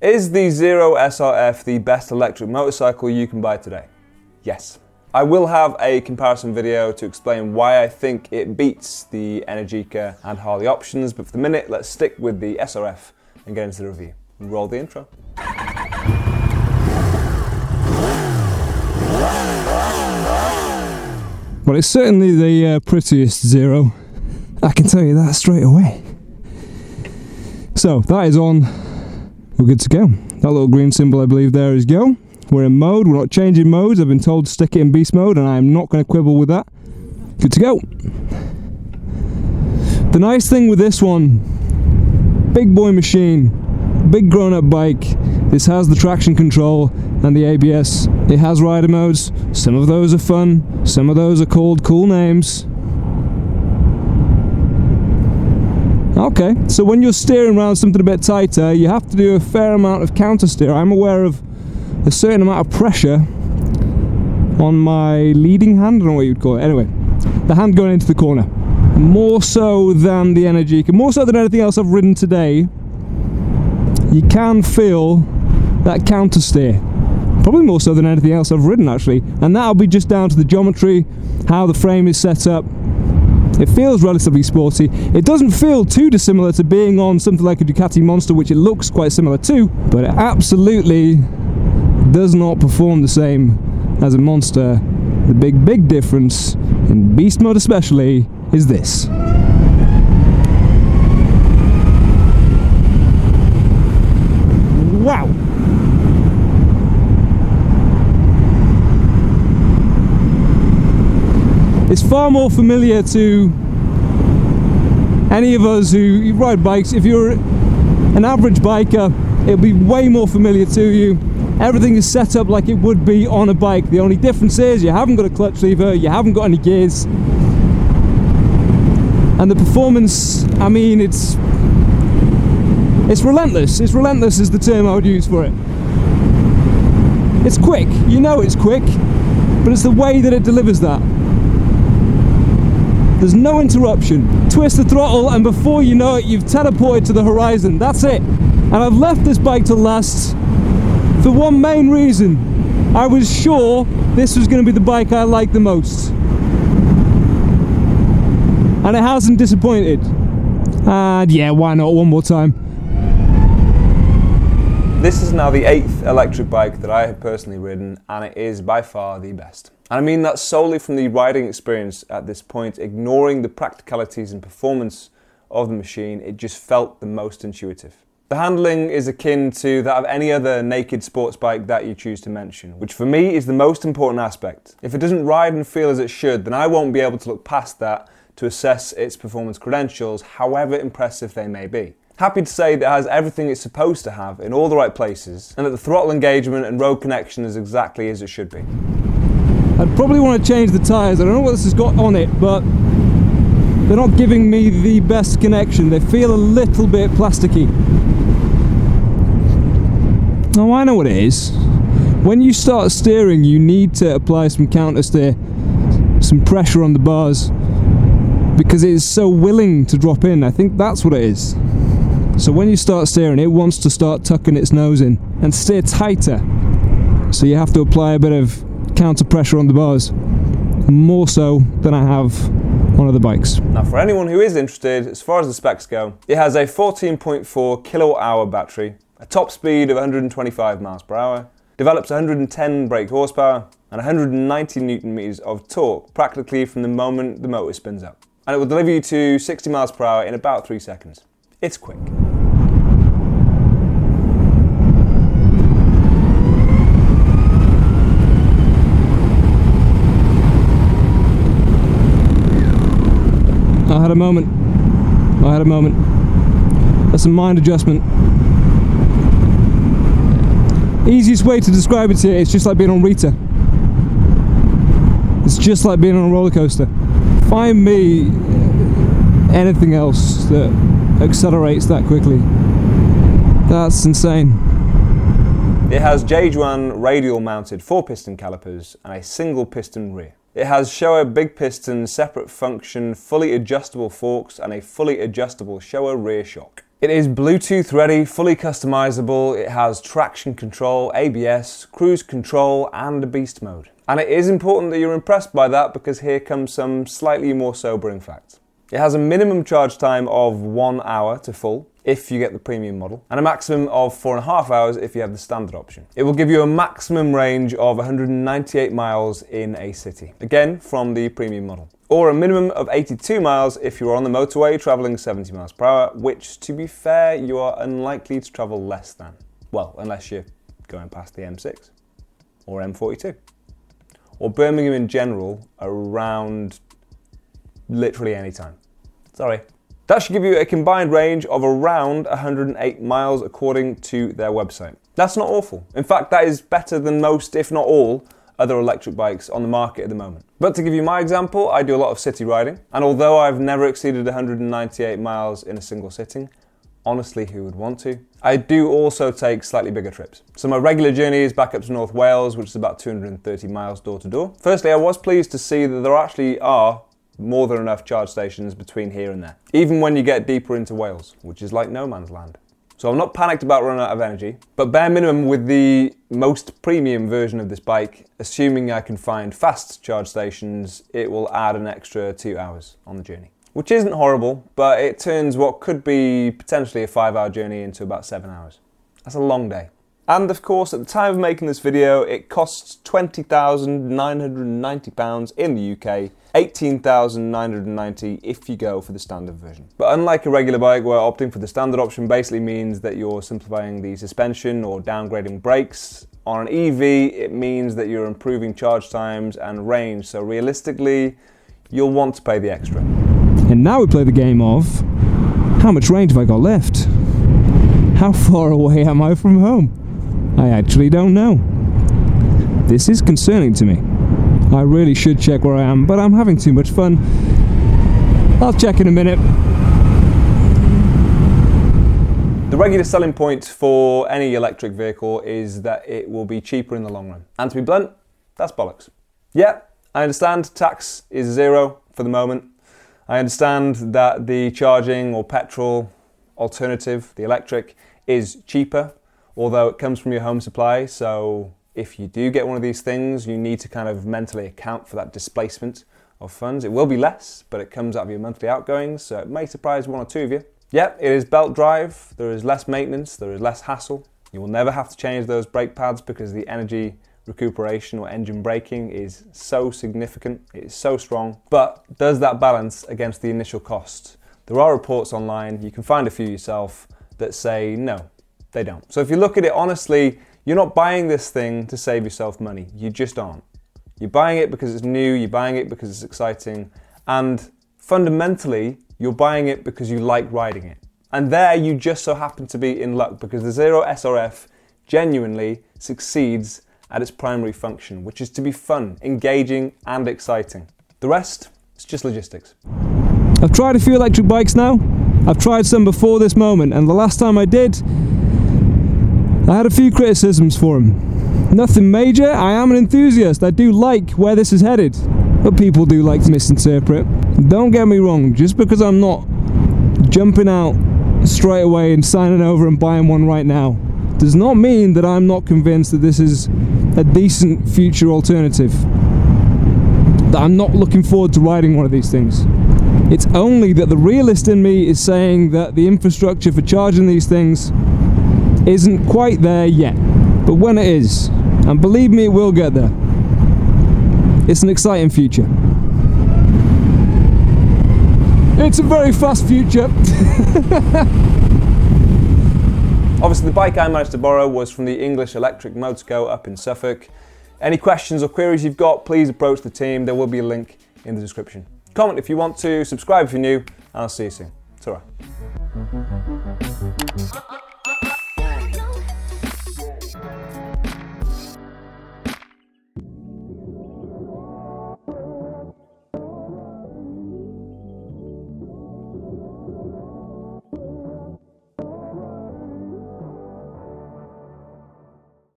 Is the Zero SRF the best electric motorcycle you can buy today? Yes. I will have a comparison video to explain why I think it beats the Energica and Harley options, but for the minute, let's stick with the SRF and get into the review. Roll the intro. Well, it's certainly the prettiest Zero. I can tell you that straight away. So, that is on. We're good to go. That little green symbol I believe there is go. We're in mode, we're not changing modes. I've been told to stick it in beast mode and I am not going to quibble with that. Good to go. The nice thing with this one, big boy machine, big grown-up bike. This has the traction control and the ABS. It has rider modes. Some of those are fun, some of those are called cool names. Okay, so when you're steering around something a bit tighter, you have to do a fair amount of counter steer. I'm aware of a certain amount of pressure on my leading hand, I don't know what you'd call it. Anyway, the hand going into the corner. More so than the Energica, more so than anything else I've ridden today, you can feel that counter steer. Probably more so than anything else I've ridden actually. And that'll be just down to the geometry, how the frame is set up. It feels relatively sporty. It doesn't feel too dissimilar to being on something like a Ducati Monster, which it looks quite similar to, but it absolutely does not perform the same as a Monster. The big difference, in beast mode especially, is this. Wow! It's far more familiar to any of us who ride bikes. If you're an average biker, it'll be way more familiar to you. Everything is set up like it would be on a bike. The only difference is you haven't got a clutch lever, you haven't got any gears. And the performance, I mean, it's relentless. It's relentless is the term I would use for it. It's quick, you know it's quick, but it's the way that it delivers that. There's no interruption. Twist the throttle and before you know it, you've teleported to the horizon. That's it. And I've left this bike to last for one main reason. I was sure this was going to be the bike I liked the most. And it hasn't disappointed. And yeah, why not one more time? This is now the 8th electric bike that I have personally ridden, and it is by far the best. And I mean that solely from the riding experience at this point, ignoring the practicalities and performance of the machine, it just felt the most intuitive. The handling is akin to that of any other naked sports bike that you choose to mention, which for me is the most important aspect. If it doesn't ride and feel as it should, then I won't be able to look past that to assess its performance credentials, however impressive they may be. Happy to say that it has everything it's supposed to have in all the right places, and that the throttle engagement and road connection is exactly as it should be. I'd probably want to change the tyres. I don't know what this has got on it, but they're not giving me the best connection. They feel a little bit plasticky. Oh, I know what it is. When you start steering, you need to apply some counter steer, some pressure on the bars, because it is so willing to drop in. I think that's what it is. So when you start steering, it wants to start tucking its nose in and steer tighter. So you have to apply a bit of counter pressure on the bars, more so than I have on other bikes. Now for anyone who is interested, as far as the specs go, it has a 14.4 kilowatt hour battery, a top speed of 125 miles per hour, develops 110 brake horsepower, and 190 Newton meters of torque practically from the moment the motor spins up. And it will deliver you to 60 miles per hour in about 3 seconds. It's quick. I had a moment. That's a mind adjustment. Easiest way to describe it here, it's just like being on Rita. It's just like being on a roller coaster. Find me anything else that accelerates that quickly. That's insane. It has J1 radial mounted 4-piston calipers and a single piston rear. It has Showa big piston, separate function, fully adjustable forks and a fully adjustable Showa rear shock. It is Bluetooth ready, fully customizable, it has traction control, ABS, cruise control and a beast mode. And it is important that you're impressed by that because here comes some slightly more sobering facts. It has a minimum charge time of 1 hour to full if you get the premium model, and a maximum of 4.5 hours if you have the standard option. It will give you a maximum range of 198 miles in a city, again from the premium model, or a minimum of 82 miles if you're on the motorway traveling 70 miles per hour, which, to be fair, you are unlikely to travel less than. Well, unless you're going past the M6 or M42 or Birmingham in general around literally any time. Sorry. That should give you a combined range of around 108 miles according to their website. That's not awful. In fact, that is better than most, if not all, other electric bikes on the market at the moment. But to give you my example, I do a lot of city riding, and although I've never exceeded 198 miles in a single sitting, honestly, who would want to? I do also take slightly bigger trips. So my regular journey is back up to North Wales, which is about 230 miles door to door. Firstly, I was pleased to see that there actually are more than enough charge stations between here and there, even when you get deeper into Wales, which is like no man's land. So I'm not panicked about running out of energy, but bare minimum with the most premium version of this bike, assuming I can find fast charge stations, it will add an extra 2 hours on the journey. Which isn't horrible, but it turns what could be potentially a 5-hour journey into about 7 hours. That's a long day. And of course, at the time of making this video, it costs £20,990 in the UK, £18,990 if you go for the standard version. But unlike a regular bike where opting for the standard option basically means that you're simplifying the suspension or downgrading brakes, on an EV it means that you're improving charge times and range, so realistically you'll want to pay the extra. And now we play the game of, how much range have I got left? How far away am I from home? I actually don't know. This is concerning to me. I really should check where I am, but I'm having too much fun. I'll check in a minute. The regular selling point for any electric vehicle is that it will be cheaper in the long run. And to be blunt, that's bollocks. Yeah, I understand tax is zero for the moment. I understand that the charging or petrol alternative, the electric, is cheaper, although it comes from your home supply, so if you do get one of these things, you need to kind of mentally account for that displacement of funds. It will be less, but it comes out of your monthly outgoings, so it may surprise one or two of you. Yeah, it is belt drive, there is less maintenance, there is less hassle. You will never have to change those brake pads because the energy recuperation or engine braking is so significant, it is so strong. But does that balance against the initial cost? There are reports online, you can find a few yourself, that say no, they don't. So if you look at it honestly, you're not buying this thing to save yourself money. You just aren't. You're buying it because it's new, you're buying it because it's exciting, and fundamentally, you're buying it because you like riding it. And there you just so happen to be in luck because the Zero SRF genuinely succeeds at its primary function, which is to be fun, engaging, and exciting. The rest is just logistics. I've tried a few electric bikes now. I've tried some before this moment, and the last time I did, I had a few criticisms for them. Nothing major, I am an enthusiast, I do like where this is headed, but people do like to misinterpret. Don't get me wrong, just because I'm not jumping out straight away and signing over and buying one right now, does not mean that I'm not convinced that this is a decent future alternative. That I'm not looking forward to riding one of these things. It's only that the realist in me is saying that the infrastructure for charging these things isn't quite there yet. But when it is, and believe me, it will get there, it's an exciting future. It's a very fast future. Obviously the bike I managed to borrow was from the English Electric Motorco up in Suffolk. Any questions or queries you've got, please approach the team. There will be a link in the description. Comment if you want to, subscribe if you're new, and I'll see you soon. Ta-ra.